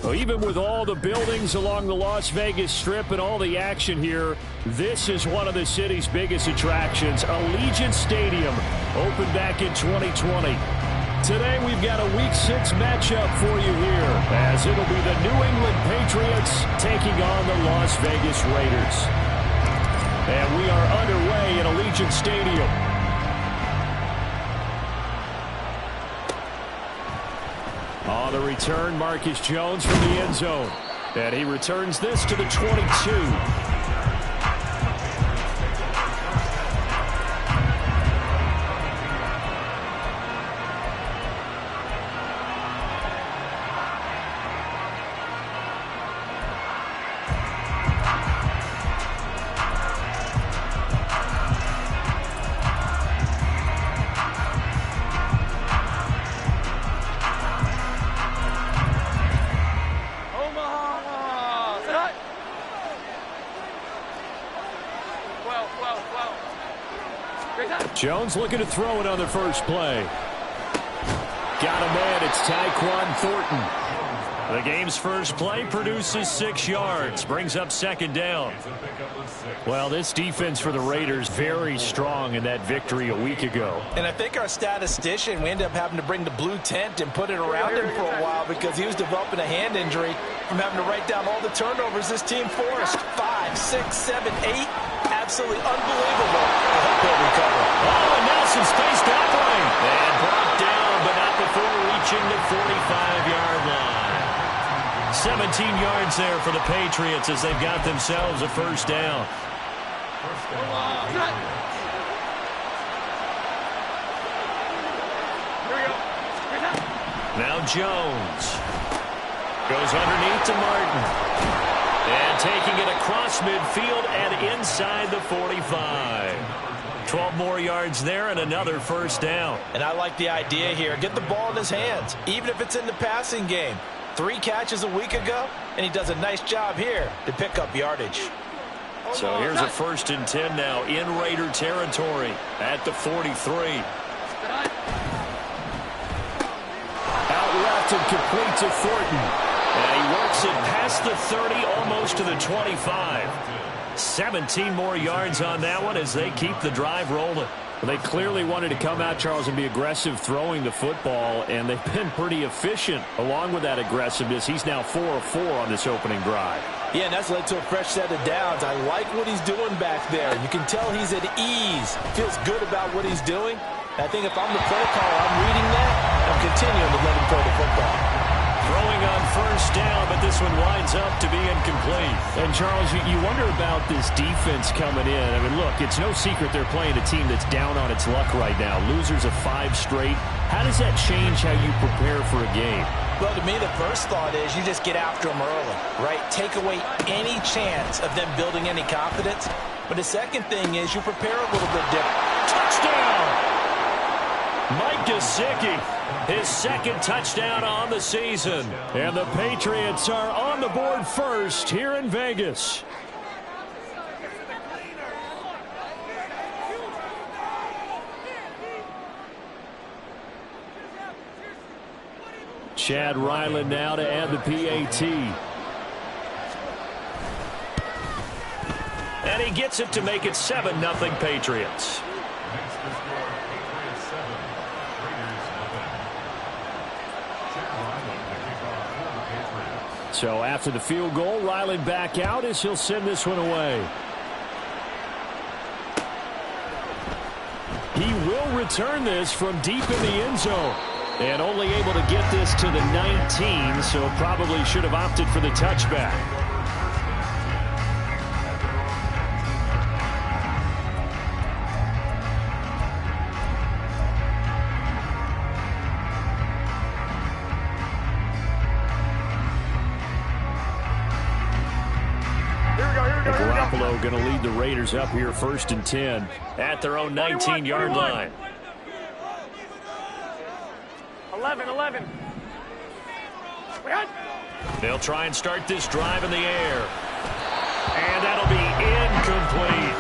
Well, even with all the buildings along the Las Vegas Strip and all the action here, this is one of the city's biggest attractions. Allegiant Stadium opened back in 2020. Today we've got a Week 6 matchup for you here, as it'll be the New England Patriots taking on the Las Vegas Raiders. And we are underway at Allegiant Stadium. On the return, Marcus Jones from the end zone. And he returns this to the 22. Jones looking to throw it on the first play. Got a man. It's Tyquan Thornton. The game's first play produces 6 yards. Brings up second down. Well, this defense for the Raiders very strong in that victory a week ago. And I think our statistician, we ended up having to bring the blue tent and put it around him for a while because he was developing a hand injury from having to write down all the turnovers this team forced. 5, 6, 7, 8. Absolutely unbelievable. I hope he'll recover. Oh, and Nelson's faced that way. And brought down, but not before reaching the 45-yard line. 17 yards there for the Patriots as they've got themselves a first down. Now Jones goes underneath to Martin. And taking it across midfield and inside the 45. 12 more yards there and another first down. And I like the idea here. Get the ball in his hands, even if it's in the passing game. 3 catches a week ago, and he does a nice job here to pick up yardage. So here's a 1st and 10 now in Raider territory at the 43. Out left and complete to Thornton. And he works it past the 30, almost to the 25. 17 more yards on that one as they keep the drive rolling. Well, they clearly wanted to come out, Charles, and be aggressive throwing the football, and they've been pretty efficient along with that aggressiveness. He's now 4 of 4 on this opening drive. Yeah, and that's led to a fresh set of downs. I like what he's doing back there. You can tell he's at ease. Feels good about what he's doing. I think if I'm the play caller, I'm reading that. I'm continuing to let him throw the football. Throwing on first down, but this one winds up to be incomplete. And, Charles, you wonder about this defense coming in. I mean, look, it's no secret they're playing a team that's down on its luck right now. Losers of 5 straight. How does that change how you prepare for a game? Well, to me, the first thought is you just get after them early, right? Take away any chance of them building any confidence. But the second thing is you prepare a little bit different. Touchdown! Mike Gesicki, his 2nd touchdown on the season. And the Patriots are on the board first here in Vegas. Chad Ryland now to add the PAT. And he gets it to make it 7-0 Patriots. So after the field goal, Ryland back out as he'll send this one away. He will return this from deep in the end zone. And only able to get this to the 19, so probably should have opted for the touchback. Garoppolo going to lead the Raiders up here 1st and 10 at their own 19-yard line. 11. They'll try and start this drive in the air. And that'll be incomplete.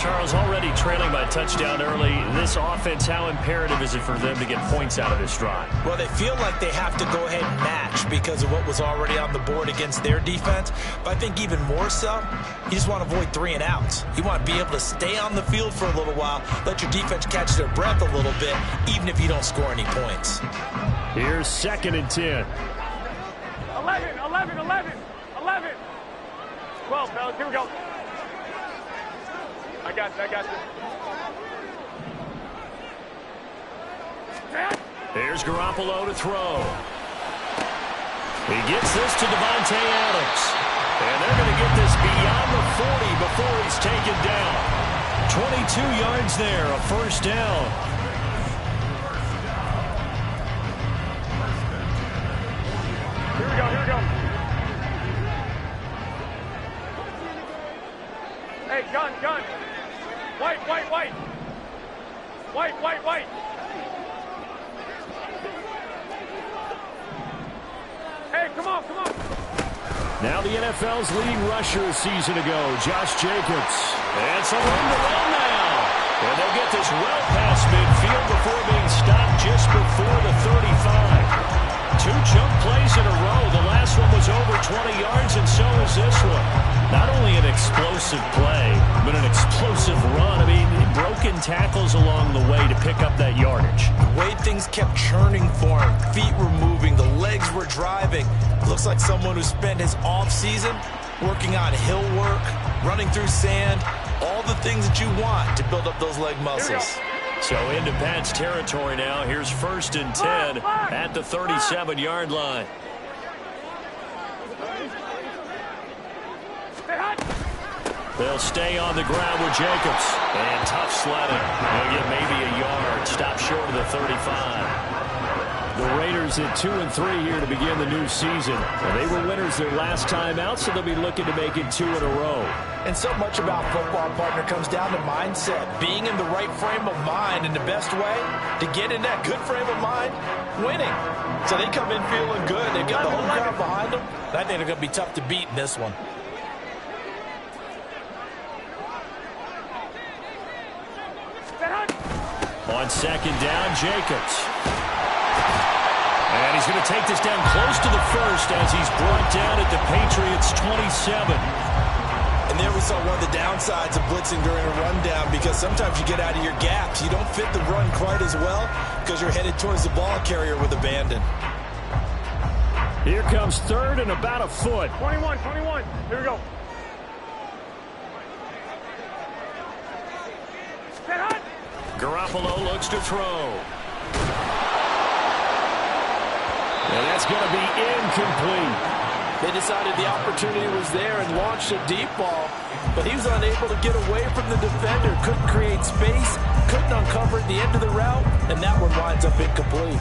Charles, already trailing by touchdown early. This offense, how imperative is it for them to get points out of this drive? Well, they feel like they have to go ahead and match because of what was already on the board against their defense. But I think even more so, you just want to avoid 3 and outs. You want to be able to stay on the field for a little while, let your defense catch their breath a little bit, even if you don't score any points. Here's 2nd and 10. 11, 11, 11, 11. 12, fellas, here we go. I got you. Here's Garoppolo to throw. He gets this to Devontae Adams. And they're going to get this beyond the 40 before he's taken down. 22 yards there, a first down. Here we go. Hey, gun. White. Hey, come on. Now the NFL's leading rusher a season ago, Josh Jacobs. And some room to run now. And they'll get this well past midfield before being stopped just before the 35. 2 chunk plays in a row. The last one was over 20 yards, and so is this one. Not only an explosive play, but an explosive run. I mean, broken tackles along the way to pick up that yardage. The way things kept churning for him, feet were moving, the legs were driving. Looks like someone who spent his offseason working on hill work, running through sand, all the things that you want to build up those leg muscles. So into Pat's territory now. Here's 1st and 10 at the 37-yard line. They'll stay on the ground with Jacobs. And tough sledding. They'll get maybe a yard. Stop short of the 35. The Raiders at 2-3 here to begin the new season. And they were winners their last time out, so they'll be looking to make it 2 in a row. And so much about football, partner, comes down to mindset. Being in the right frame of mind, and the best way to get in that good frame of mind, winning. So they come in feeling good. They've got the home crowd behind them. I think they're going to be tough to beat in this one. On 2nd down, Jacobs. And he's going to take this down close to the 1st as he's brought down at the Patriots' 27. And there we saw one of the downsides of blitzing during a rundown, because sometimes you get out of your gaps. You don't fit the run quite as well because you're headed towards the ball carrier with abandon. Here comes 3rd and about a foot. 21. Here we go. Garoppolo looks to throw. And that's going to be incomplete. They decided the opportunity was there and launched a deep ball, but he was unable to get away from the defender, couldn't create space, couldn't uncover at the end of the route, and that one winds up incomplete.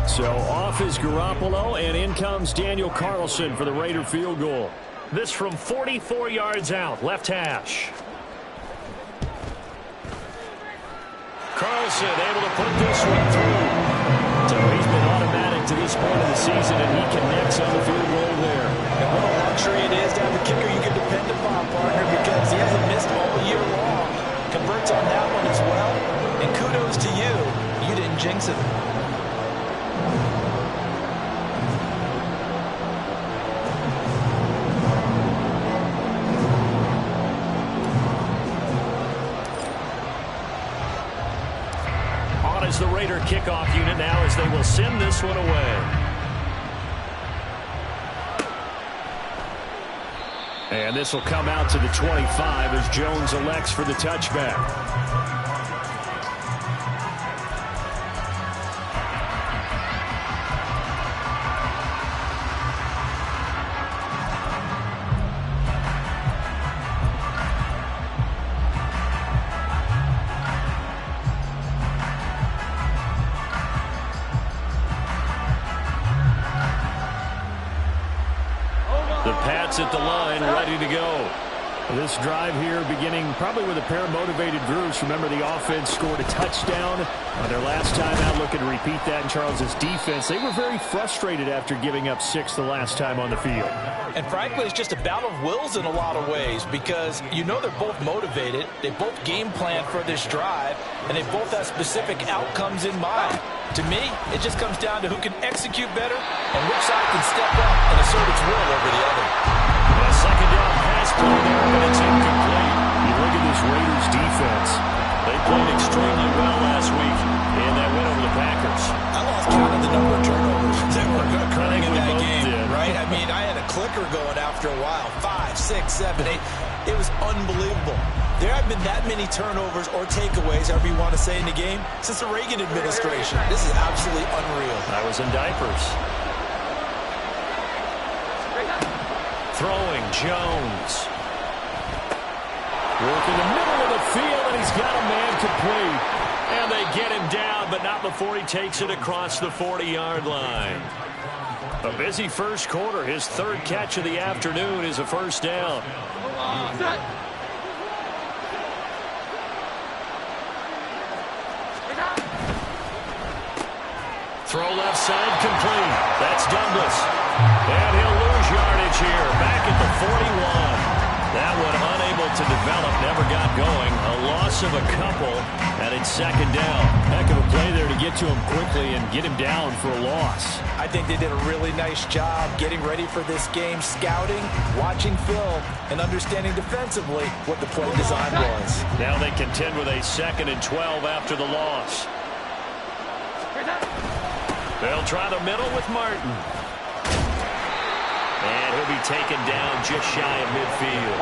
So off is Garoppolo, and in comes Daniel Carlson for the Raider field goal. This from 44 yards out, left hash. Carlson able to put this one through. So he's been automatic to this point of the season, and he connects on the field goal there. And what a luxury it is to have a kicker you can depend upon, partner, because he hasn't missed all year long. Converts on that one as well. And kudos to you. You didn't jinx it. Is the Raider kickoff unit now as they will send this one away. And this will come out to the 25 as Jones elects for the touchback. At the line, ready to go. This drive here beginning probably with a pair of motivated groups. Remember, the offense scored a touchdown on their last time out. Looking to repeat that in Charles's defense. They were very frustrated after giving up 6 the last time on the field. And frankly, it's just a battle of wills in a lot of ways because you know they're both motivated. They both game plan for this drive, and they both have specific outcomes in mind. To me, it just comes down to who can execute better and which side can step up and assert its will over the other. A second down pass play there, but it's incomplete. You look at this Raiders defense. They played extremely well last week in that win over the Packers. I lost count of the number of turnovers that were occurring in that game, right? I mean, I had a clicker going after a while. 5, 6, 7, 8. It was unbelievable. There haven't been that many turnovers or takeaways, however you want to say, in the game since the Reagan administration. This is absolutely unreal. I was in diapers. Throwing, Jones. Working the middle of the field, and he's got a man complete. And they get him down, but not before he takes it across the 40-yard line. A busy first quarter. His third catch of the afternoon is a first down. Throw left side complete. That's Douglas. And he'll lose yardage here. Back at the 41. That one unable to develop. Never got going. A loss of a couple. And it's second down. Heck of a play there to get to him quickly and get him down for a loss. I think they did a really nice job getting ready for this game, scouting, watching film, and understanding defensively what the play design was. Now they contend with a 2nd and 12 after the loss. They'll try the middle with Martin. And he'll be taken down just shy of midfield.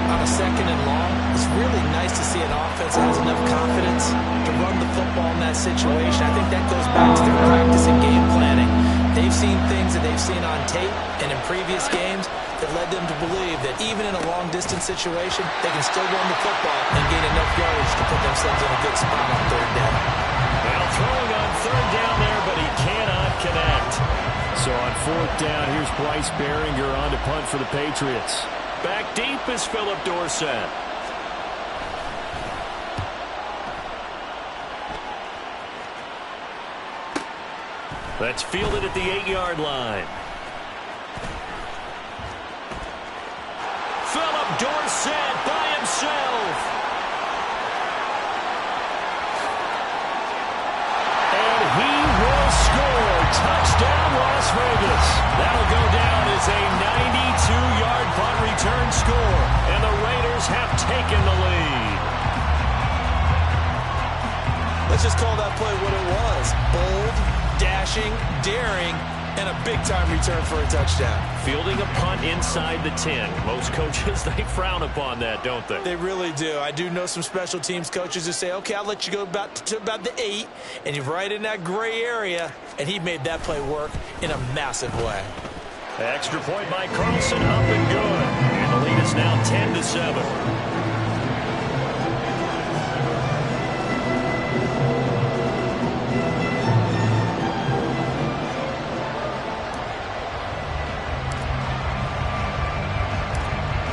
On a 2nd and long, it's really nice to see an offense that has enough confidence to run the football in that situation. I think that goes back to their practice and game planning. They've seen things that they've seen on tape and in previous games that led them to believe that even in a long-distance situation, they can still run the football and gain enough yardage to put themselves in a good spot on 3rd down. Well, throwing on 3rd down there, but he cannot connect. So on 4th down, here's Bryce Behringer on to punt for the Patriots. Back deep is Philip Dorsett. That's fielded at the 8-yard line. Philip Dorsett by himself. And he will score. Touchdown, Las Vegas. That'll go down as a 92-yard punt return score. And the Raiders have taken the lead. Let's just call that play what it was. Bold, dashing, daring, and a big-time return for a touchdown. Fielding a punt inside the 10. Most coaches, they frown upon that, don't they? They really do. I do know some special teams coaches who say, okay, I'll let you go about the 8, and you're right in that gray area, and he made that play work in a massive way. Extra point by Carlson, up and good. And the lead is now 10-7.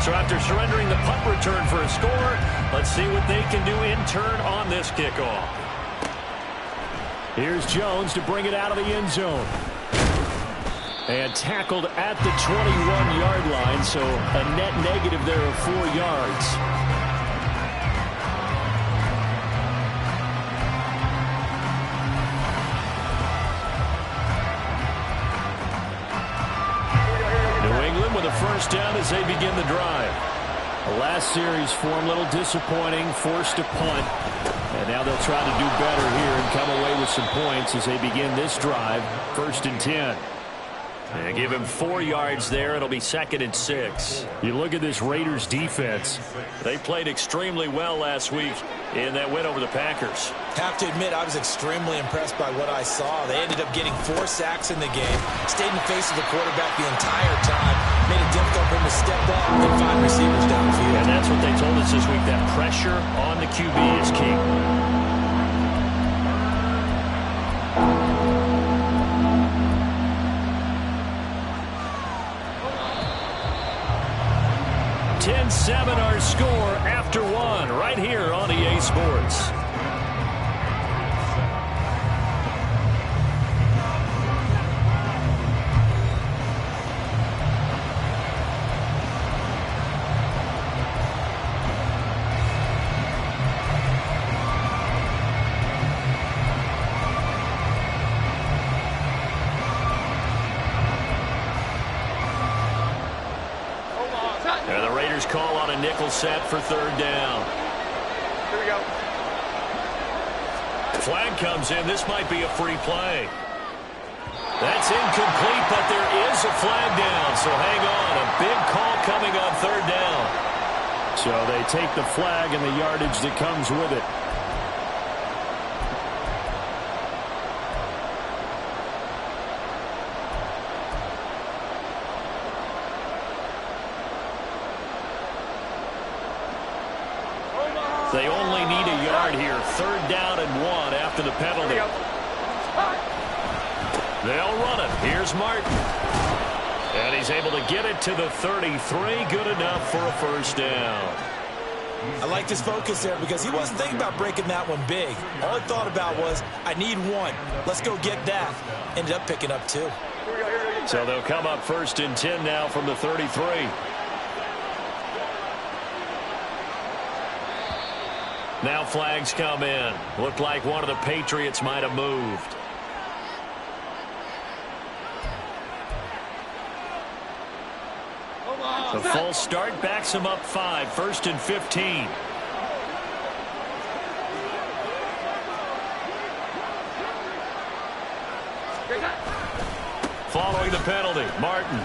So after surrendering the punt return for a score, let's see what they can do in turn on this kickoff. Here's Jones to bring it out of the end zone. And tackled at the 21-yard line, so a net negative there of 4 yards. With a first down as they begin the drive. The last series for them, a little disappointing, forced to punt. And now they'll try to do better here and come away with some points as they begin this drive, 1st and 10. And give him 4 yards there. It'll be 2nd and 6. You look at this Raiders defense. They played extremely well last week in that win over the Packers. Have to admit, I was extremely impressed by what I saw. They ended up getting 4 sacks in the game, stayed in the face of the quarterback the entire time, made it difficult for him to step up and find receivers downfield. And that's what they told us this week, that pressure on the QB is key. score after one right here on EA Sports. And the Raiders call on a nickel set for third down. Here we go. Flag comes in. This might be a free play. That's incomplete, but there is a flag down. So hang on. A big call coming on third down. So they take the flag and the yardage that comes with it. They only need a yard here. Third down and 1 after the penalty. They'll run it. Here's Martin. And he's able to get it to the 33. Good enough for a first down. I like his focus there because he wasn't thinking about breaking that one big. All he thought about was, I need one. Let's go get that. Ended up picking up 2. So they'll come up first and 10 now from the 33. Now flags come in. Looked like one of the Patriots might have moved. The false start backs him up 5. First and 15. Following the penalty, Martin.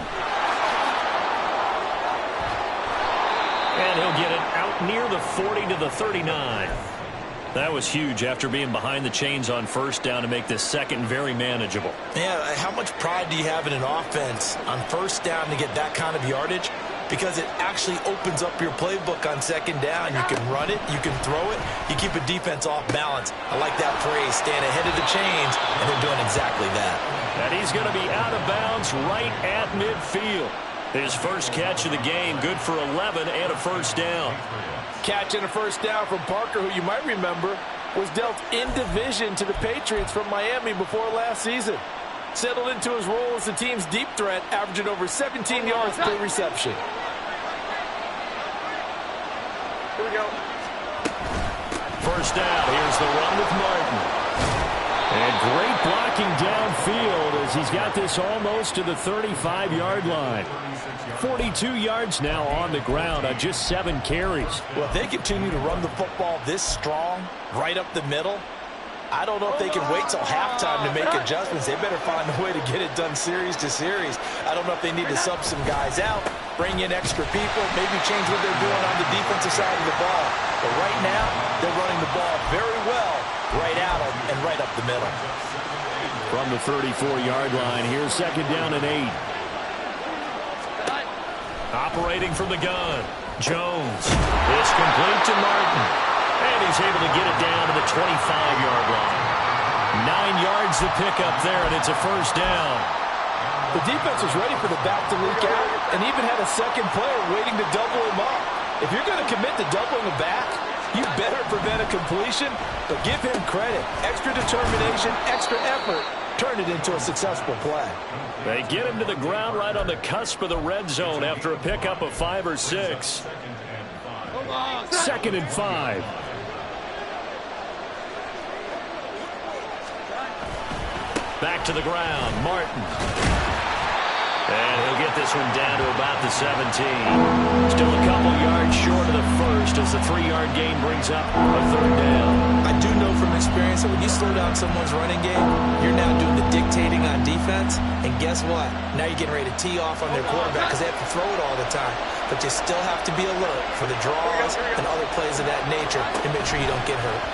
And he'll get it out near the 40 to the 39. That was huge after being behind the chains on first down to make this second very manageable. Yeah, how much pride do you have in an offense on first down to get that kind of yardage? Because it actually opens up your playbook on second down. You can run it, you can throw it, you keep a defense off balance. I like that phrase, staying ahead of the chains, and they're doing exactly that. And he's going to be out of bounds right at midfield. His first catch of the game, good for 11 and a first down. Catch and a first down from Parker, who you might remember was dealt in division to the Patriots from Miami before last season. Settled into his role as the team's deep threat, averaging over 17 yards per reception. Here we go. First down. Here's the run with Martin. And great blocking downfield as he's got this almost to the 35-yard line. 42 yards now on the ground on just 7 carries. Well, if they continue to run the football this strong, right up the middle, I don't know if they can wait till halftime to make adjustments. They better find a way to get it done series to series. I don't know if they need to sub some guys out, bring in extra people, maybe change what they're doing on the defensive side of the ball. But right now, they're running the ball very well right at them and right up the middle. From the 34-yard line, here's second down and 8. Operating from the gun, Jones. It's complete to Martin. And he's able to get it down to the 25-yard line. 9 yards to pick up there, and it's a first down. The defense was ready for the back to leak out and even had a second player waiting to double him up. If you're going to commit to doubling a back, you better prevent a completion, but give him credit. Extra determination, extra effort, turned it into a successful play. They get him to the ground right on the cusp of the red zone after a pickup of 5 or 6. Second and 5. Back to the ground, Martin. And he'll get this one down to about the 17. Still a couple yards short of the first as the 3-yard gain brings up a third down. I do know from experience that when you slow down someone's running game, you're now doing the dictating on defense. And guess what? Now you're getting ready to tee off on their quarterback because they have to throw it all the time. But you still have to be alert for the draws and other plays of that nature and make sure you don't get hurt.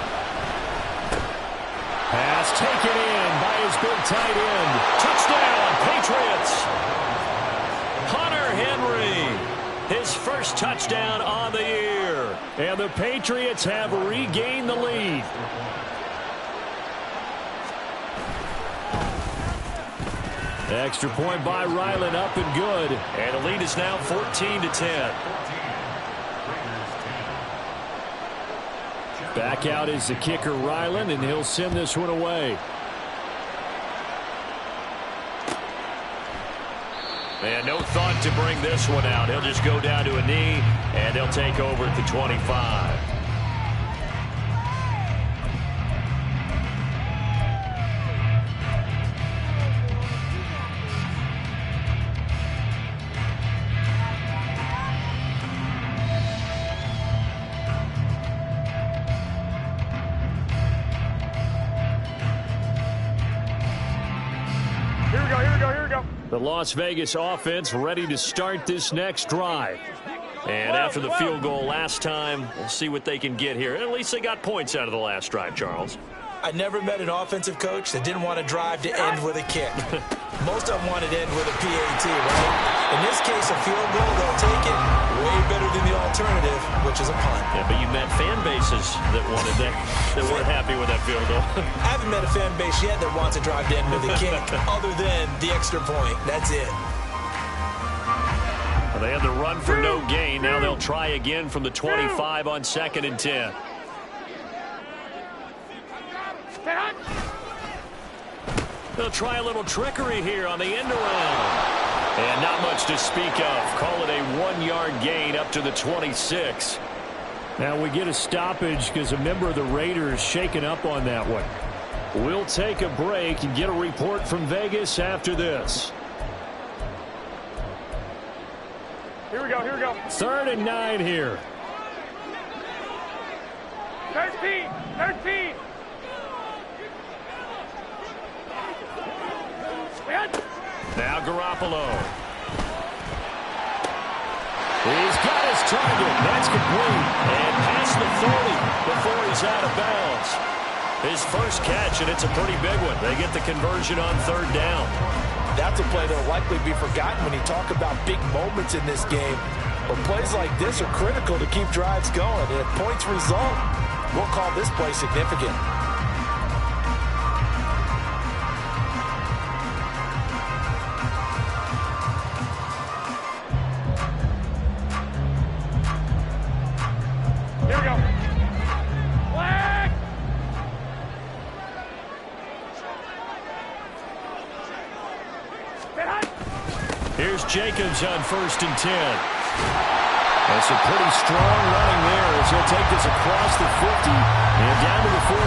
Pass taken in by his big tight end. Touchdown, Patriots. Hunter Henry, his first touchdown on the year. And the Patriots have regained the lead. Extra point by Ryland, up and good. And the lead is now 14-10. Back out is the kicker, Ryland, and he'll send this one away. And no thought to bring this one out. He'll just go down to a knee, and they'll take over at the 25. The Las Vegas offense ready to start this next drive. And after the field goal last time, we'll see what they can get here. At least they got points out of the last drive, Charles. I never met an offensive coach that didn't want to drive to end with a kick. Most of them wanted to end with a PAT, right? In this case, a field goal, they'll take it. Way better than the alternative, which is a punt. Yeah, but you met fan bases that wanted that weren't happy with that field goal. I haven't met a fan base yet that wants to drive to end with a kick, other than the extra point. That's it. Well, they had the run for no gain. Now they'll try again from the 25 on 2nd and 10. They'll try a little trickery here on the end around. And not much to speak of. Call it a 1-yard gain up to the 26. Now we get a stoppage because a member of the Raiders shaken up on that one. We'll take a break and get a report from Vegas after this. Here we go, here we go. 3rd and 9 here. 13. Now Garoppolo. He's got his target. That's complete. And past the 40 before he's out of bounds. His first catch, and it's a pretty big one. They get the conversion on 3rd down. That's a play that will likely be forgotten when you talk about big moments in this game. But plays like this are critical to keep drives going. And if points result, we'll call this play significant. Here's Jacobs on 1st and 10. That's a pretty strong running there as he'll take this across the 50 and down to the 44.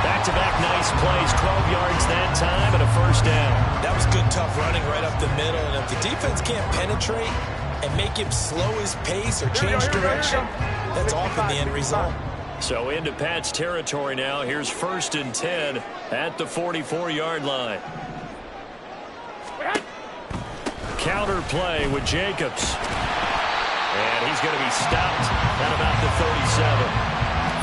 Back-to-back nice plays, 12 yards that time and a 1st down. That was good, tough running right up the middle. And if the defense can't penetrate and make him slow his pace or change direction, that's often the end result. So into Pat's territory now. Here's 1st and 10 at the 44-yard line. Counter play with Jacobs. And he's going to be stopped at about the 37.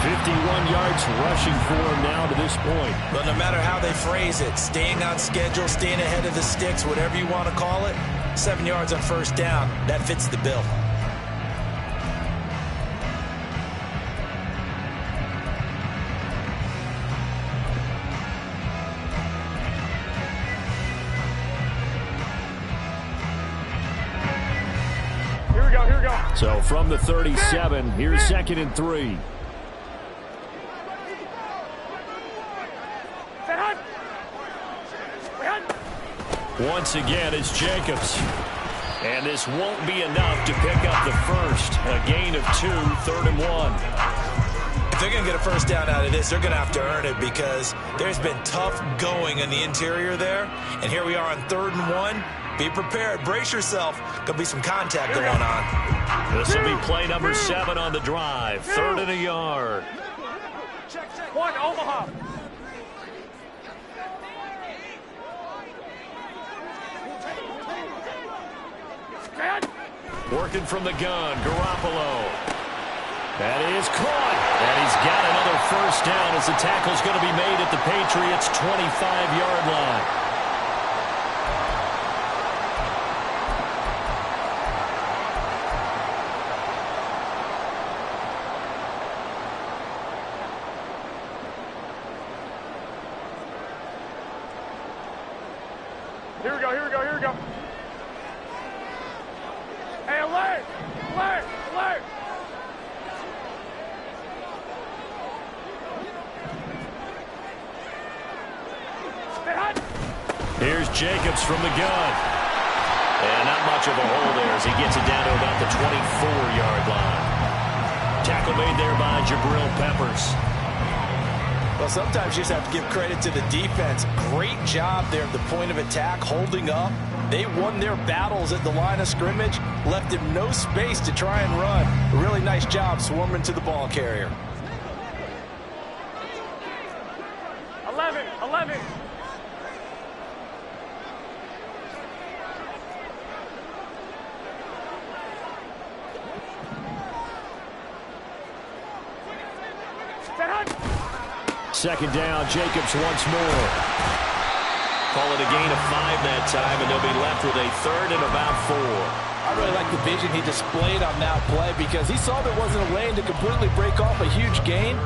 51 yards rushing for him now to this point. But no matter how they phrase it, staying on schedule, staying ahead of the sticks, whatever you want to call it, 7 yards on 1st down, that fits the bill. So from the 37, here's 2nd and 3. Once again, it's Jacobs. And this won't be enough to pick up the first. A gain of 2, 3rd and 1. If they're going to get a 1st down out of this, they're going to have to earn it because there's been tough going in the interior there. And here we are on 3rd and 1. Be prepared. Brace yourself. Could be some contact going on. This will be play number 7 on the drive. 3rd and a yard. One, Omaha. Working from the gun, Garoppolo. That is caught. And he's got another 1st down as the tackle's going to be made at the Patriots' 25-yard line. Here we go. Hey, alert! Here's Jacobs from the gun. And not much of a hole there as he gets it down to about the 24-yard line. Tackle made there by Jabril Peppers. Well, sometimes you just have to give credit to the defense. Great job there at the point of attack, holding up. They won their battles at the line of scrimmage, left him no space to try and run. A really nice job swarming to the ball carrier. 11. Second down, Jacobs once more. Call it a gain of 5 that time, and they'll be left with a third and about 4. I really like the vision he displayed on that play because he saw there wasn't a lane to completely break off a huge gain.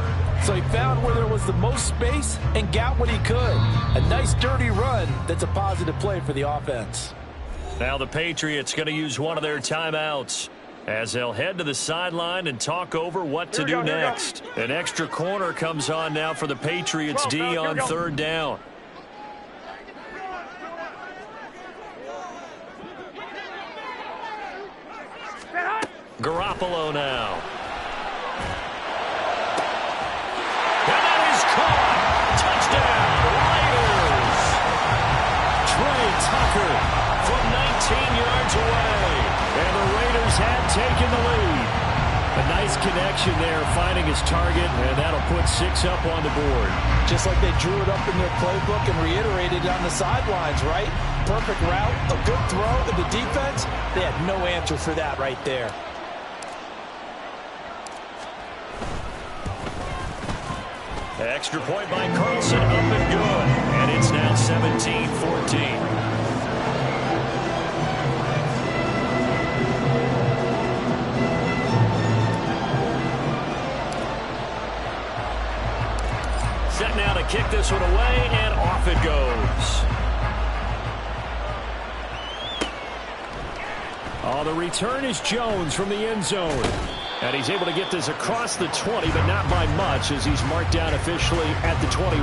So he found where there was the most space and got what he could. A nice dirty run that's a positive play for the offense. Now the Patriots going to use one of their timeouts as they'll head to the sideline and talk over what to do next. An extra corner comes on now for the Patriots D on third down. Garoppolo now. And that is caught. Touchdown, Raiders. Trey Tucker From 19 yards away. and the Raiders have taken the lead. A nice connection there, finding his target, and that'll put 6 up on the board. Just like they drew it up in their playbook and reiterated on the sidelines, right? Perfect route, a good throw, and the defense, they had no answer for that right there. Extra point by Carlson, up and good. And it's now 17-14. Set now to kick this one away, and off it goes. Oh, the return is Jones from the end zone. And he's able to get this across the 20, but not by much as he's marked down officially at the 21.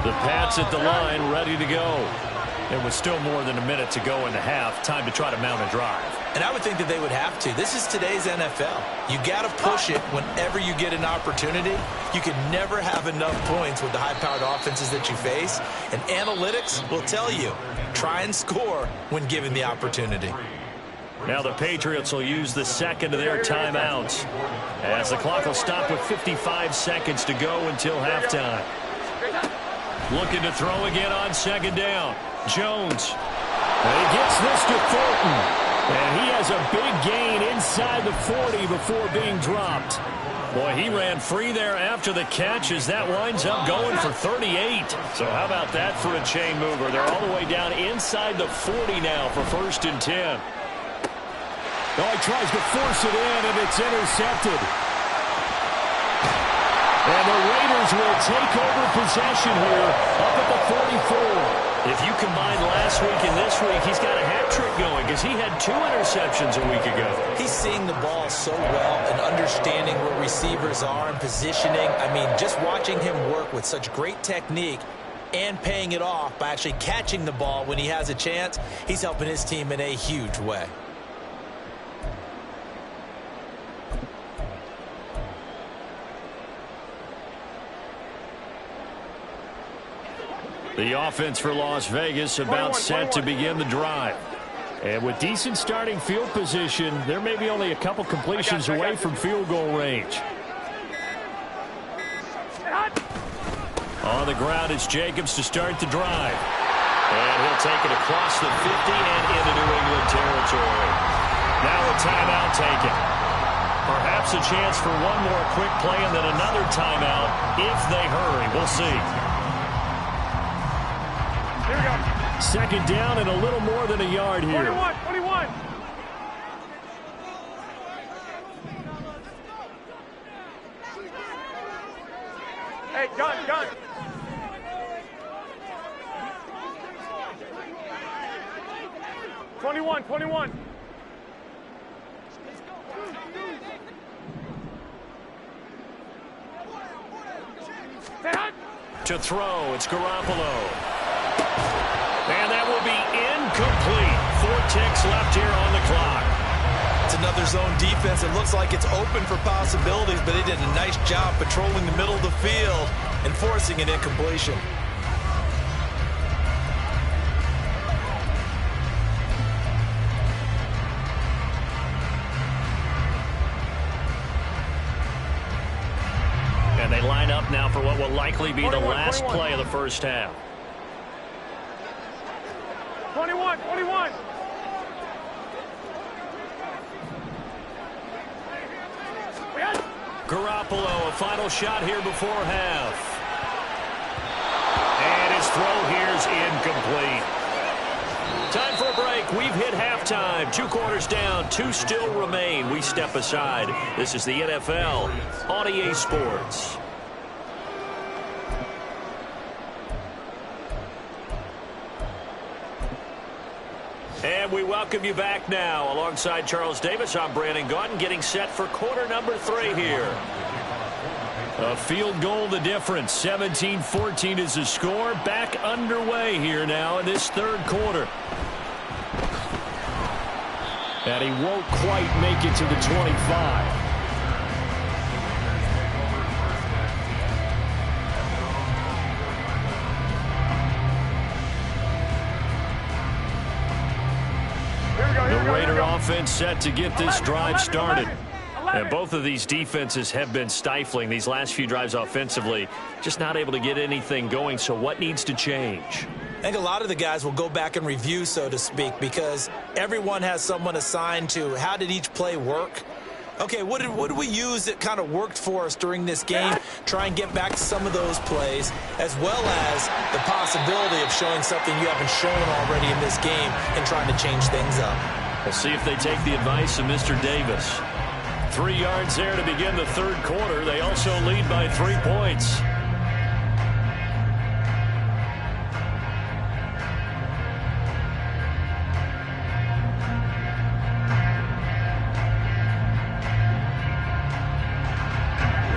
The Pats at the line, ready to go. There was still more than a minute to go in the half. Time to try to mount a drive. And I would think that they would have to. This is today's NFL. You got to push it whenever you get an opportunity. You can never have enough points with the high-powered offenses that you face. And analytics will tell you, try and score when given the opportunity. Now the Patriots will use the second of their timeouts as the clock will stop with 55 seconds to go until halftime. Looking to throw again on second down. Jones. And he gets this to Thornton. And he has a big gain inside the 40 before being dropped. Boy, he ran free there after the catch as that winds up going for 38. So how about that for a chain mover? They're all the way down inside the 40 now for 1st and 10. Oh, he tries to force it in, and it's intercepted. And the Raiders will take over possession here up at the 44. If you combine last week and this week, he's got a hat trick going because he had 2 interceptions a week ago. He's seeing the ball so well and understanding where receivers are and positioning. I mean, just watching him work with such great technique and paying it off by actually catching the ball when he has a chance, he's helping his team in a huge way. The offense for Las Vegas about set to begin the drive. And with decent starting field position, there may be only a couple completions away from field goal range. On the ground, it's Jacobs to start the drive. And he'll take it across the 50 and into New England territory. Now a timeout taken. Perhaps a chance for one more quick play and then another timeout if they hurry. We'll see. Here we go. Second down and a little more than a yard here. 21. Hey, gun. 21. To throw, it's Garoppolo. And that will be incomplete. 4 ticks left here on the clock. It's another zone defense. It looks like it's open for possibilities, but they did a nice job patrolling the middle of the field and forcing an incompletion. And they line up now for what will likely be the last 21. play of the first half. 21. Garoppolo, a final shot here before half. And his throw here's incomplete. Time for a break. We've hit halftime. 2 quarters down, 2 still remain. We step aside. This is the NFL on EA Sports. And we welcome you back now. Alongside Charles Davis, I'm Brandon Gaudin, getting set for quarter number 3 here. A field goal the difference. 17-14 is the score. Back underway here now in this third quarter. And he won't quite make it to the 25. The Raider offense set to get this drive started. And both of these defenses have been stifling these last few drives offensively. Just not able to get anything going. So what needs to change? I think a lot of the guys will go back and review, so to speak, because everyone has someone assigned to how did each play work. Okay, what did we use that kind of worked for us during this game? Try and get back to some of those plays, as well as the possibility of showing something you haven't shown already in this game and trying to change things up. We'll see if they take the advice of Mr. Davis. 3 yards there to begin the third quarter. They also lead by 3 points.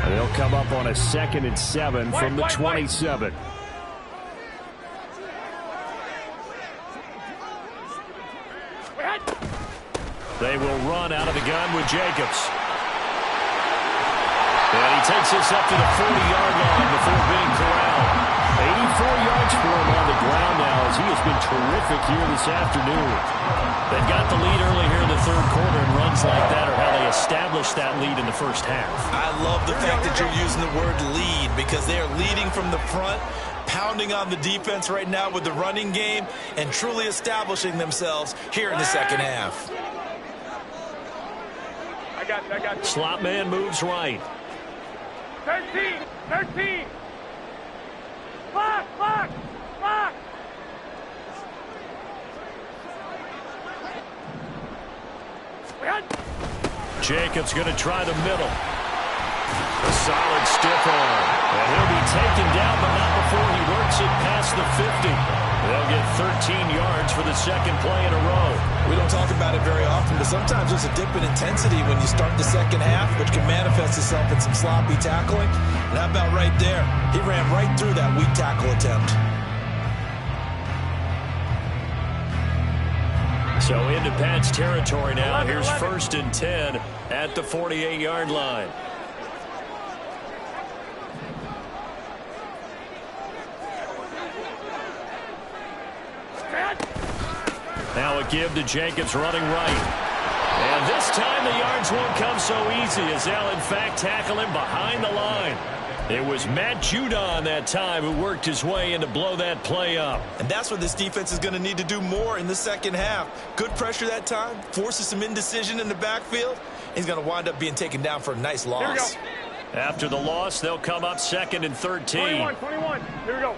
And they'll come up on a 2nd and 7 from the 27. They will run out of the gun with Jacobs. And he takes this up to the 40-yard line before being corralled. 84 yards for him on the ground now as he has been terrific here this afternoon. They've got the lead early here in the third quarter, and runs like that are how they established that lead in the first half. I love the fact that you're using the word lead because they are leading from the front, pounding on the defense right now with the running game, and truly establishing themselves here in the second half. I got you. Slot man moves right. 13. Block. Jacobs going to try the middle. A solid stiff arm. And he'll be taken down, but not before he works it past the 50. They'll get 13 yards for the second play in a row. We don't talk about it very often, but sometimes there's a dip in intensity when you start the second half, which can manifest itself in some sloppy tackling. And how about right there? He ran right through that weak tackle attempt. So into Pat's territory now. Here's 1st and 10 at the 48-yard line. Now a give to Jacobs running right. And this time the yards won't come so easy as they'll in fact tackle him behind the line. It was Matt Judon that time who worked his way in to blow that play up. And that's what this defense is going to need to do more in the second half. Good pressure that time, forces some indecision in the backfield. He's going to wind up being taken down for a nice loss. Here we go. After the loss, they'll come up 2nd and 13. 21. Here we go.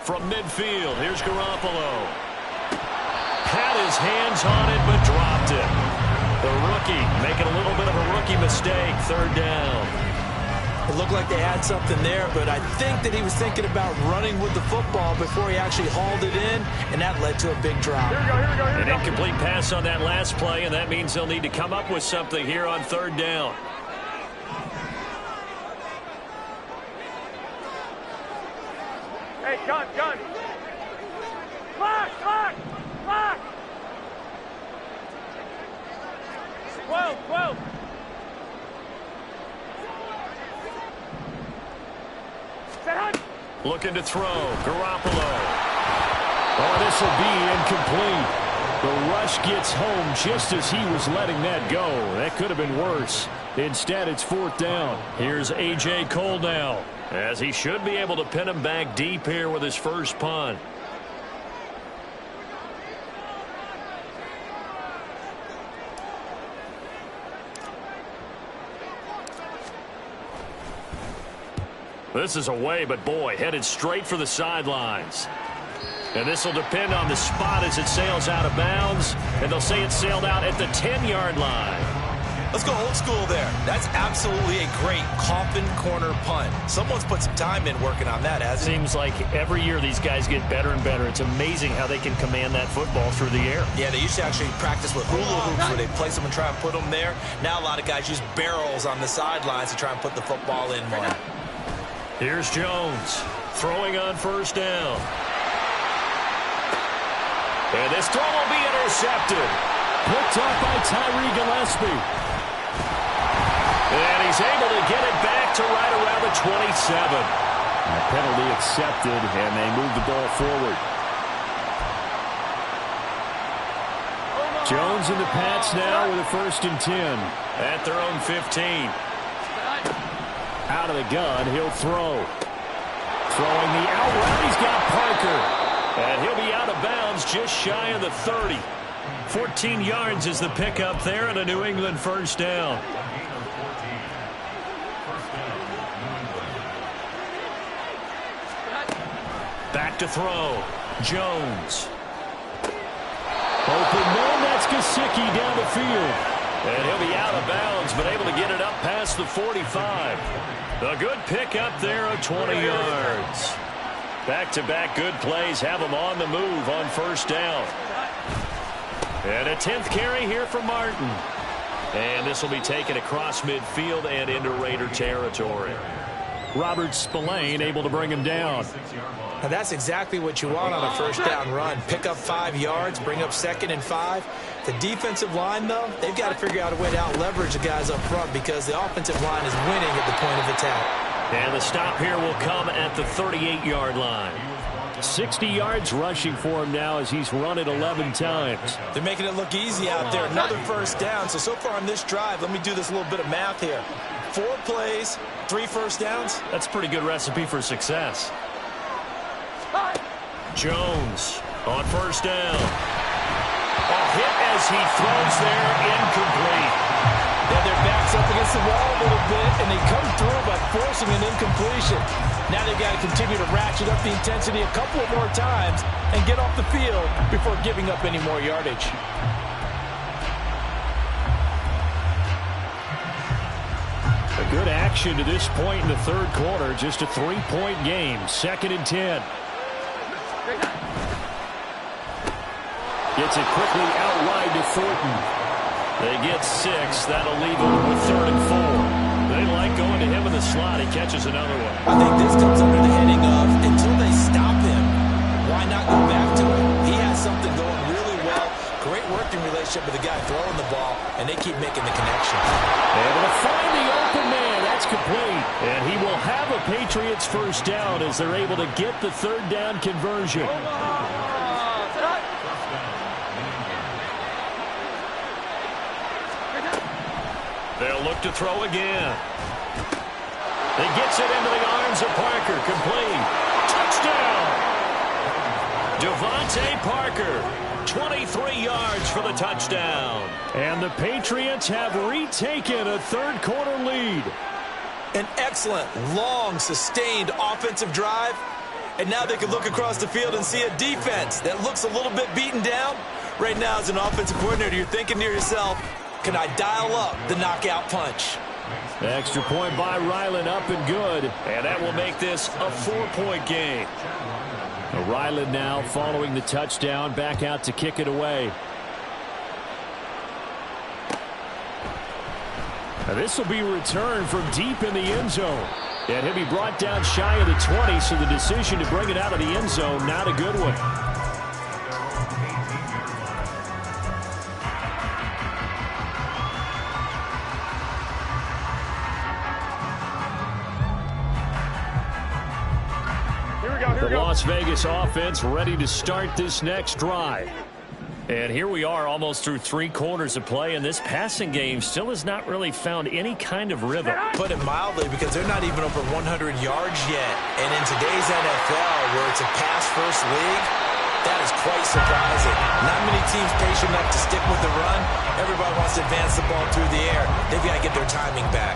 From midfield, here's Garoppolo. Had his hands on it, but dropped it. The rookie making a little bit of a rookie mistake. 3rd down. It looked like they had something there, but I think that he was thinking about running with the football before he actually hauled it in, and that led to a big drop. Here we go, here we go, here we An go. incomplete pass on that last play, and that means they'll need to come up with something here on third down. Hey, gun. Clock. 12. Set hunt. Looking to throw. Garoppolo. Oh, this will be incomplete. The rush gets home just as he was letting that go. That could have been worse. Instead, it's fourth down. Here's A.J. Cole now, as he should be able to pin him back deep here with his first punt. This is away, but boy, headed straight for the sidelines. And this will depend on the spot as it sails out of bounds. And they'll say it sailed out at the 10-yard line. Let's go old school there. That's absolutely a great coffin corner punt. Someone's put some time in working on that, hasn't it? Seems like every year these guys get better and better. It's amazing how they can command that football through the air. Yeah, they used to actually practice with hula hoops where they place them and try and put them there. Now a lot of guys use barrels on the sidelines to try and put the football in more. Here's Jones throwing on first down. And this throw will be intercepted. Picked up by Tyree Gillespie. And he's able to get it back to right around the 27. A penalty accepted, and they move the ball forward. Jones and the Pats now with a 1st and 10 at their own 15. Out of the gun, he'll throw. Throwing the out route, he's got Parker. And he'll be out of bounds just shy of the 30. 14 yards is the pickup there, and a New England first down. Back to throw. Jones. Open man, that's Gesicki down the field. And he'll be out of bounds, but able to get it up past the 45. A good pickup there of 20 yards. Back-to-back good plays have them on the move on first down. And a 10th carry here for Martin. And this will be taken across midfield and into Raider territory. Robert Spillane able to bring him down. Now that's exactly what you want on a first down run. Pick up 5 yards, bring up 2nd and 5. The defensive line, though, they've got to figure out a way to out-leverage the guys up front because the offensive line is winning at the point of attack. And the stop here will come at the 38-yard line. 60 yards rushing for him now as he's run it 11 times. They're making it look easy out there. Another first down. So far on this drive, let me do this little bit of math here. 4 plays, 3 first downs. That's a pretty good recipe for success. Jones on first down. A hit as he throws there, incomplete. Yeah, their back's up against the wall a little bit, and they come through by forcing an incompletion. Now they've got to continue to ratchet up the intensity a couple of more times and get off the field before giving up any more yardage. A good action to this point in the third quarter. Just a 3-point game. 2nd and 10. Gets it quickly out wide to Thornton. They get 6. That'll leave them with 3rd and 4. They like going to him in the slot. He catches another one. I think this comes under the heading of until they stop him, why not go back to him? He has something going really well. Great working relationship with the guy throwing the ball, and they keep making the connection. Able to find the open man. That's complete. And he will have a Patriots first down as they're able to get the 3rd down conversion. They'll look to throw again. He gets it into the arms of Parker. Complete. Touchdown. Devontae Parker. 23 yards for the touchdown. And the Patriots have retaken a third quarter lead. An excellent, long, sustained offensive drive. And now they can look across the field and see a defense that looks a little bit beaten down. Right now, as an offensive coordinator, you're thinking to yourself, can I dial up the knockout punch? Extra point by Ryland, up and good. And that will make this a 4-point game. Ryland now following the touchdown, back out to kick it away. Now this will be returned from deep in the end zone. And he'll be brought down shy of the 20, so the decision to bring it out of the end zone, not a good one. The Las Vegas offense ready to start this next drive. And here we are almost through 3 quarters of play, and this passing game still has not really found any kind of rhythm. Put it mildly, because they're not even over 100 yards yet. And in today's NFL, where it's a pass-first league, that is quite surprising. Not many teams patient enough to stick with the run. Everybody wants to advance the ball through the air. They've got to get their timing back.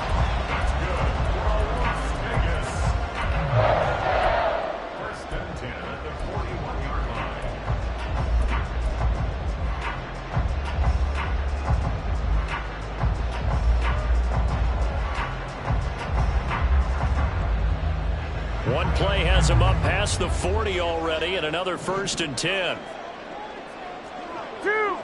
One play has him up past the 40 already, and another 1st and 10. Two.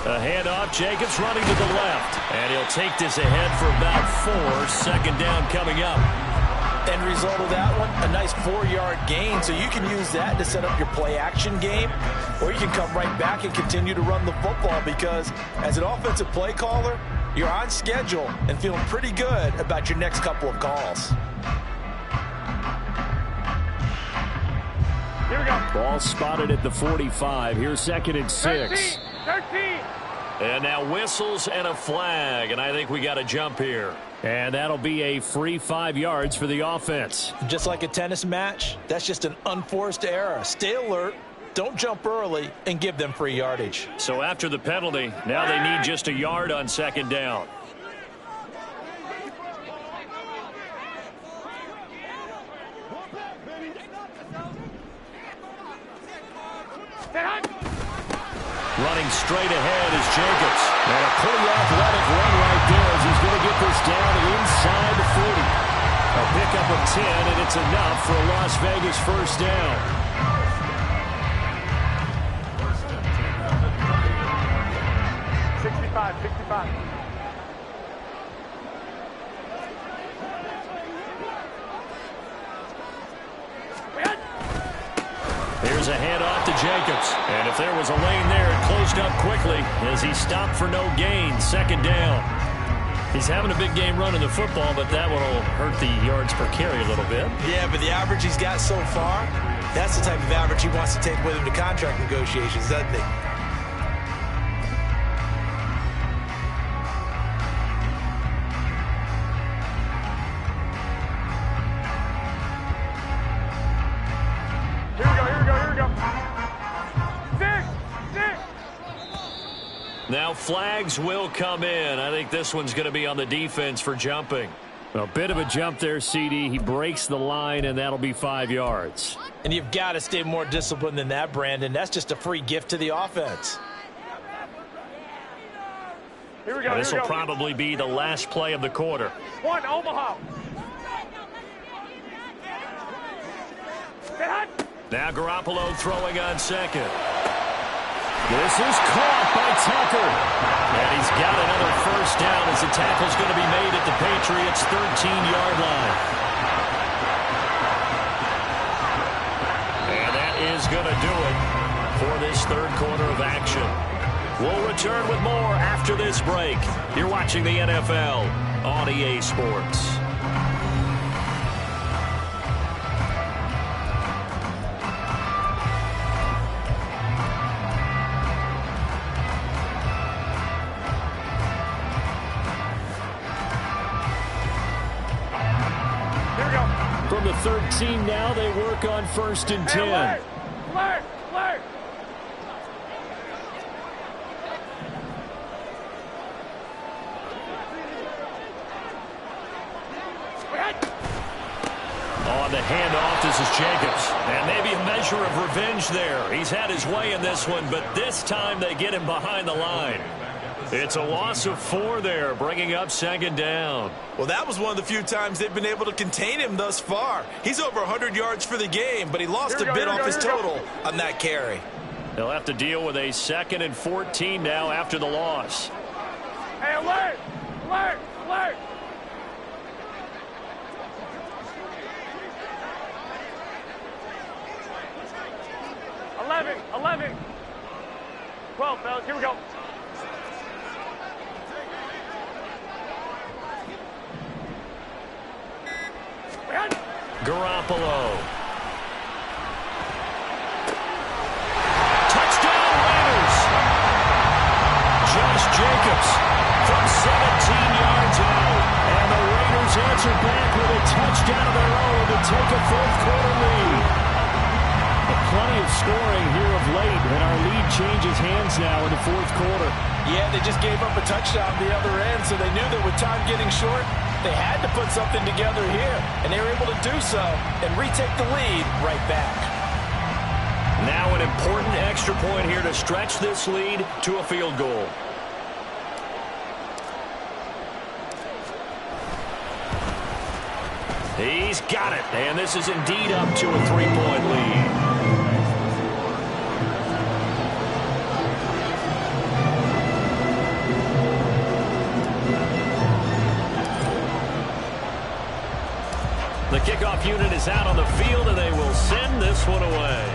A handoff, Jacobs running to the left. And he'll take this ahead for about 4. 2nd down coming up. End result of that one, a nice 4-yard gain, so you can use that to set up your play-action game, or you can come right back and continue to run the football, because as an offensive play caller, you're on schedule and feeling pretty good about your next couple of calls. Here we go. Ball spotted at the 45. Here's 2nd and 6. 13. And now whistles and a flag, and I think we got a jump here. And that'll be a free 5 yards for the offense. Just like a tennis match, that's just an unforced error. Stay alert, don't jump early, and give them free yardage. So after the penalty, now they need just a yard on 2nd down. Running straight ahead is Jacobs. And a pretty athletic run right there as he's going to get this down inside the 40. A pickup of 10, and it's enough for a Las Vegas 1st down. Here's a handoff to Jacobs. And if there was a lane there, it closed up quickly as he stopped for no gain. 2nd down. He's having a big game running the football, but that one will hurt the yards per carry a little bit. Yeah, but the average he's got so far, that's the type of average he wants to take with him to contract negotiations, doesn't he? Now flags will come in. I think this one's going to be on the defense for jumping. A bit of a jump there, CD. He breaks the line, and that'll be 5 yards. And you've got to stay more disciplined than that, Brandon. That's just a free gift to the offense. Here we go. This will probably be the last play of the quarter. 1, Omaha. Now Garoppolo throwing on 2nd. This is caught by Tucker. And he's got another 1st down as the tackle's going to be made at the Patriots' 13-yard line. And that is going to do it for this 3rd quarter of action. We'll return with more after this break. You're watching the NFL on EA Sports. From the 13 now, they work on 1st and 10. Play. On the handoff. This is Jacobs. And maybe a measure of revenge there. He's had his way in this one, but this time they get him behind the line. It's a loss of 4 there, bringing up 2nd down. Well, that was one of the few times they've been able to contain him thus far. He's over 100 yards for the game, but he lost a bit off his total on that carry. They'll have to deal with a 2nd and 14 now after the loss. Hey, alert! Alert! Alert! $11, $11. 12, fellas, here we go. Garoppolo. Touchdown Raiders. Josh Jacobs from 17 yards out. And the Raiders answer back with a touchdown of their own to take a 4th quarter lead. Plenty of scoring here of late, and our lead changes hands now in the 4th quarter. Yeah, they just gave up a touchdown on the other end, so they knew that with time getting short, they had to put something together here, and they were able to do so and retake the lead right back. Now an important extra point here to stretch this lead to a field goal. He's got it, and this is indeed up to a 3-point lead. The kickoff unit is out on the field, and they will send this one away.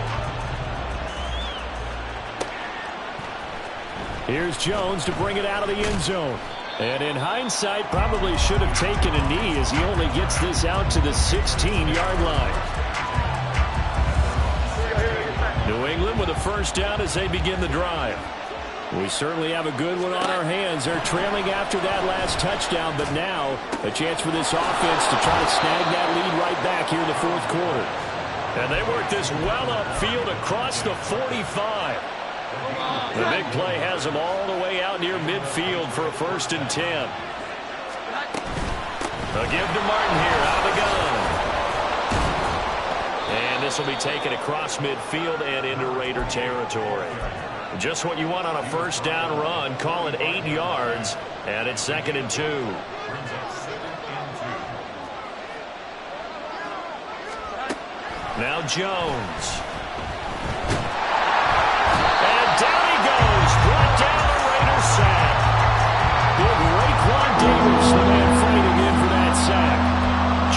Here's Jones to bring it out of the end zone. And in hindsight, probably should have taken a knee as he only gets this out to the 16-yard line. New England with a 1st down as they begin the drive. We certainly have a good one on our hands. They're trailing after that last touchdown, but now a chance for this offense to try to snag that lead right back here in the 4th quarter. And they work this well upfield across the 45. The big play has them all the way out near midfield for a 1st and 10. They'll give to Martin here out of the gun. And this will be taken across midfield and into Raider territory. Just what you want on a 1st down run. Call it 8 yards, and it's 2nd and 2. Now Jones. And down he goes. Brought down the Raiders sack. Big Raekwon Davis, the man fighting in for that sack.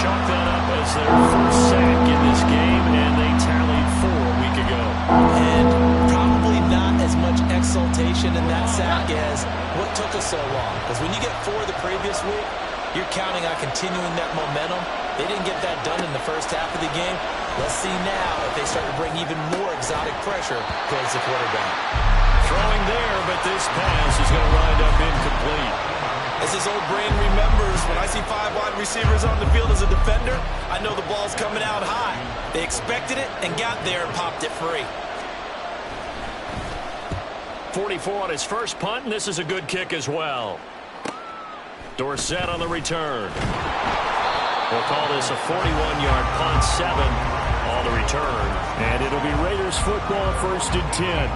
Chalk that up as their 1st sack in this game, and they tallied 4 a week ago. And probably not as much exultation in that sack as what took us so long. Because when you get 4 the previous week, you're counting on continuing that momentum. They didn't get that done in the 1st half of the game. Let's see now if they start to bring even more exotic pressure towards the quarterback. Throwing there, but this pass is going to wind up incomplete. As his old brain remembers, when I see 5 wide receivers on the field as a defender, I know the ball's coming out high. They expected it and got there and popped it free. 44 on his first punt, and this is a good kick as well. Dorsett on the return. We'll call this a 41-yard punt, 7 on the return. And it'll be Raiders football, 1st and 10.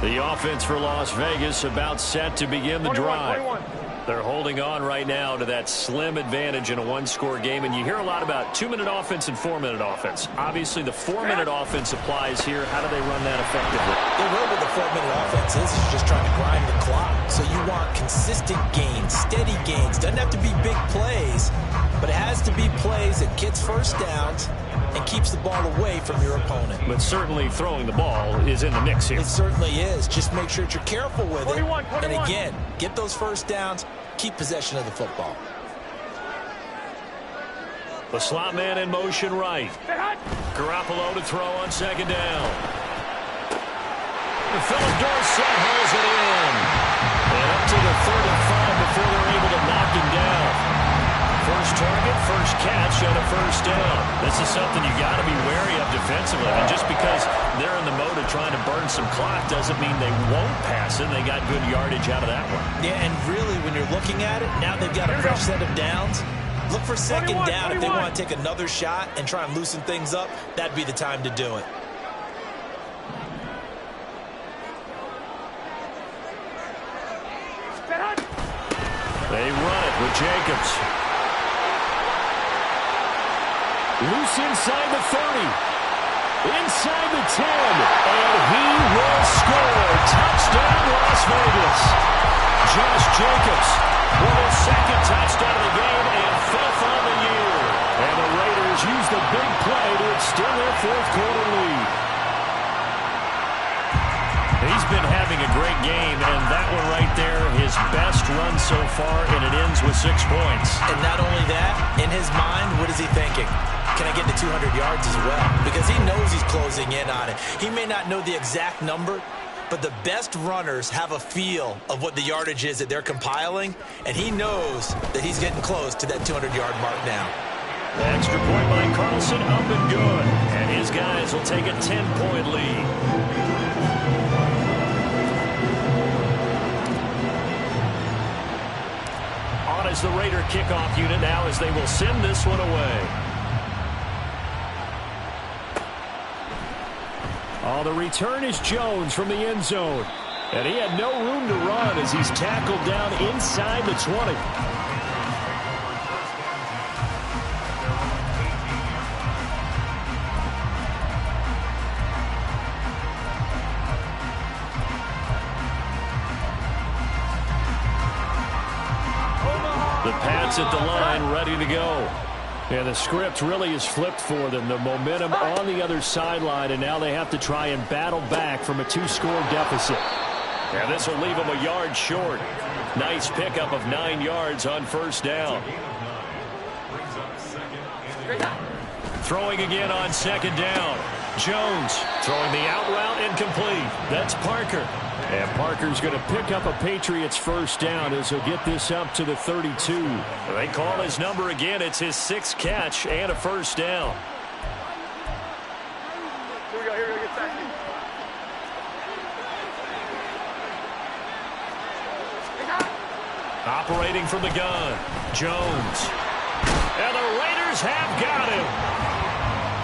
The offense for Las Vegas about set to begin the drive. 21. They're holding on right now to that slim advantage in a 1-score game. And you hear a lot about 2-minute offense and 4-minute offense. Obviously, the 4-minute offense applies here. How do they run that effectively? The role of the 4-minute offense is just trying to grind the clock. So you want consistent gains, steady gains. Doesn't have to be big plays, but it has to be plays that gets 1st downs and keeps the ball away from your opponent. But certainly throwing the ball is in the mix here. It certainly is. Just make sure that you're careful with 21. it. And again, get those 1st downs, keep possession of the football. The slot man in motion right. Garoppolo to throw on 2nd down. And Philip Dorsett hauls it in. And up to the 35 before they're able to knock him down. First target, first catch, and a 1st down. This is something you got to be wary of defensively. And just because they're in the mode of trying to burn burn some clock doesn't mean they won't pass it. They got good yardage out of that one. Yeah, and really, when you're looking at it, now they've got a fresh set of downs. Look for second down if they want to take another shot and try and loosen things up. That'd be the time to do it. They run it with Jacobs. Loose inside the 30. Inside the 10. And he will score. Touchdown, Las Vegas. Josh Jacobs with his second touchdown of the game and fifth on the year. And the Raiders use the big play to extend their fourth-quarter lead. He's been having a great game, and that one right there, his best run so far, and it ends with 6 points. And not only that, in his mind, what is he thinking? Can I get to 200 yards as well? Because he knows he's closing in on it. He may not know the exact number, but the best runners have a feel of what the yardage is that they're compiling, and he knows that he's getting close to that 200-yard mark now. The extra point by Carlson, up and good. And his guys will take a 10-point lead. On as the Raider kickoff unit now as they will send this one away. Oh, the return is Jones from the end zone. And he had no room to run as he's tackled down inside the 20. The Pats at the line, ready to go. And the script really is flipped for them. The momentum on the other sideline, and now they have to try and battle back from a 2-score deficit. And this will leave them a yard short. Nice pickup of 9 yards on first down. Throwing again on second down. Jones throwing the out route incomplete. That's Parker. And Parker's going to pick up a Patriots first down as he'll get this up to the 32. They call his number again. It's his 6th catch and a first down. Here we go, get back. Operating from the gun, Jones. And the Raiders have got him.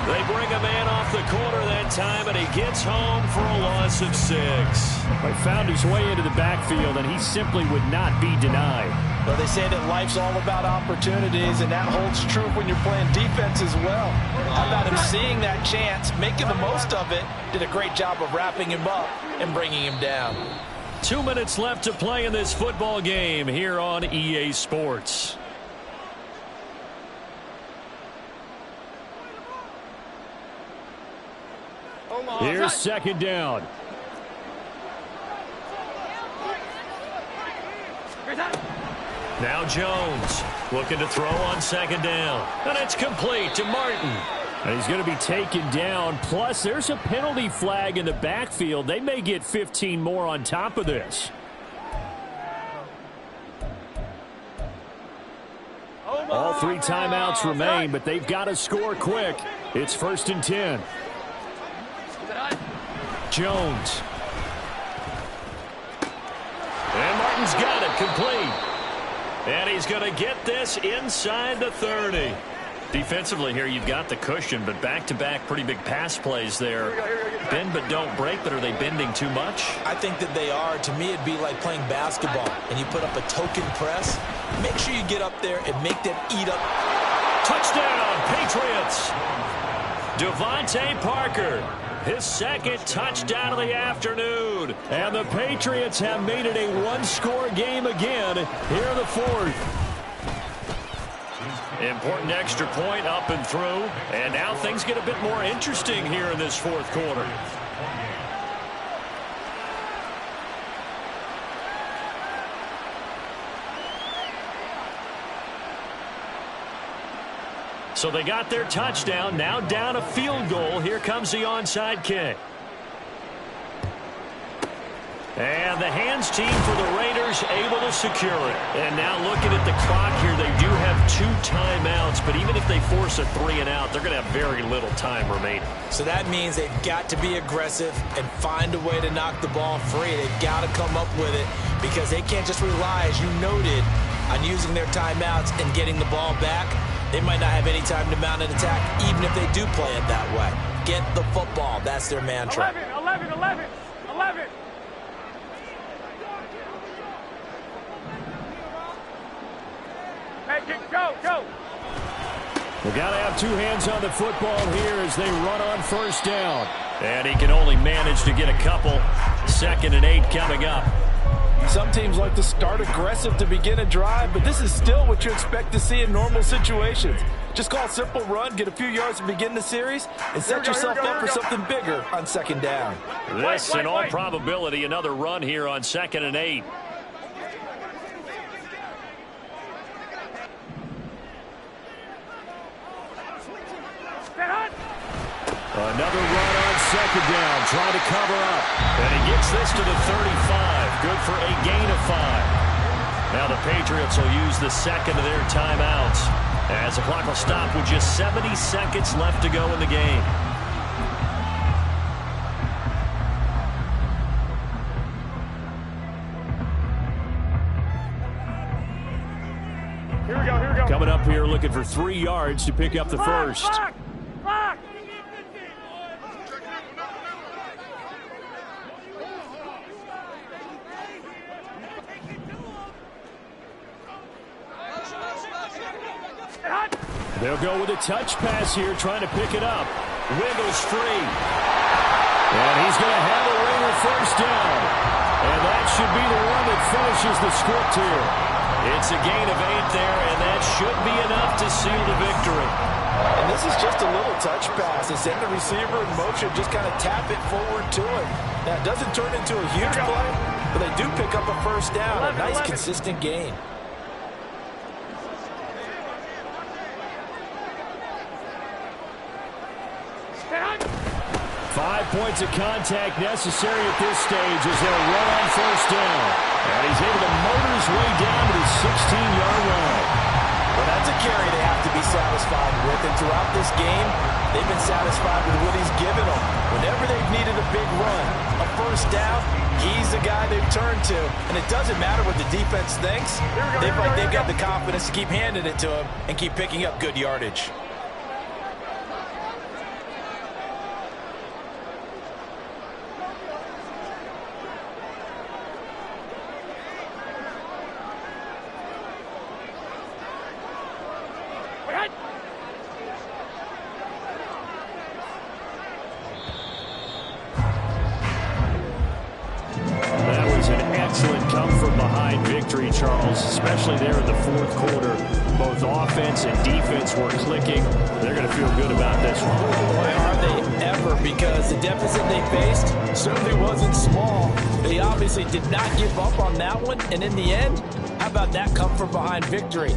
They bring a man off the corner that time, and he gets home for a loss of 6. He found his way into the backfield, and he simply would not be denied. Well, they say that life's all about opportunities, and that holds true when you're playing defense as well. How about him seeing that chance, making the most of it, did a great job of wrapping him up and bringing him down. 2 minutes left to play in this football game here on EA Sports. Here's second down. Now Jones looking to throw on second down. And it's complete to Martin. And he's going to be taken down. Plus, there's a penalty flag in the backfield. They may get 15 more on top of this. All 3 timeouts remain, but they've got to score quick. It's 1st and 10. Jones. And Martin's got it complete. And he's going to get this inside the 30. Defensively here, you've got the cushion, but back-to-back pretty big pass plays there. Bend but don't break, but are they bending too much? I think that they are. To me, it'd be like playing basketball, and you put up a token press. Make sure you get up there and make them eat up. Touchdown, Patriots. Devontae Parker. His 2nd touchdown of the afternoon. And the Patriots have made it a 1-score game again here in the 4th. Important extra point up and through. And now things get a bit more interesting here in this 4th quarter. So they got their touchdown, now down a field goal. Here comes the onside kick. And the hands team for the Raiders able to secure it. And now looking at the clock here, they do have 2 timeouts, but even if they force a 3 and out, they're going to have very little time remaining. So that means they've got to be aggressive and find a way to knock the ball free. They've got to come up with it because they can't just rely, as you noted, on using their timeouts and getting the ball back. They might not have any time to mount an attack, even if they do play it that way. Get the football. That's their mantra. 11. Make it go. They've got to have 2 hands on the football here as they run on first down. And he can only manage to get a couple. 2nd and 8 coming up. Some teams like to start aggressive to begin a drive, but this is still what you expect to see in normal situations. Just call a simple run, get a few yards to begin the series, and set yourself up for something bigger on 2nd down. This, in all probability, another run here on 2nd and 8. Another run on 2nd down, trying to cover up. And he gets this to the 35. Good for a gain of 5. Now the Patriots will use the 2nd of their timeouts as the clock will stop with just 70 seconds left to go in the game. Here we go. Coming up here looking for 3 yards to pick up the first. Clock. They'll go with a touch pass here, trying to pick it up. Wiggles free. And he's going to have a Raider first down. And that should be the one that finishes the script here. It's a gain of 8 there, and that should be enough to seal the victory. And this is just a little touch pass. They send the receiver in motion, just kind of tap it forward to him. Now, it doesn't turn into a huge play, but they do pick up a first down. A nice, consistent gain. 5 points of contact necessary at this stage as they'll run on first down. And he's able to motor his way down to the 16-yard line. Well, that's a carry they have to be satisfied with. And throughout this game, they've been satisfied with what he's given them. Whenever they've needed a big run, a first down, he's the guy they've turned to. And it doesn't matter what the defense thinks. They've got the confidence to keep handing it to him and keep picking up good yardage. Especially there in the 4th quarter. Both offense and defense were clicking. They're going to feel good about this one. Boy, are they ever, because the deficit they faced certainly wasn't small. They obviously did not give up on that one, and in the end, how about that come from behind victory?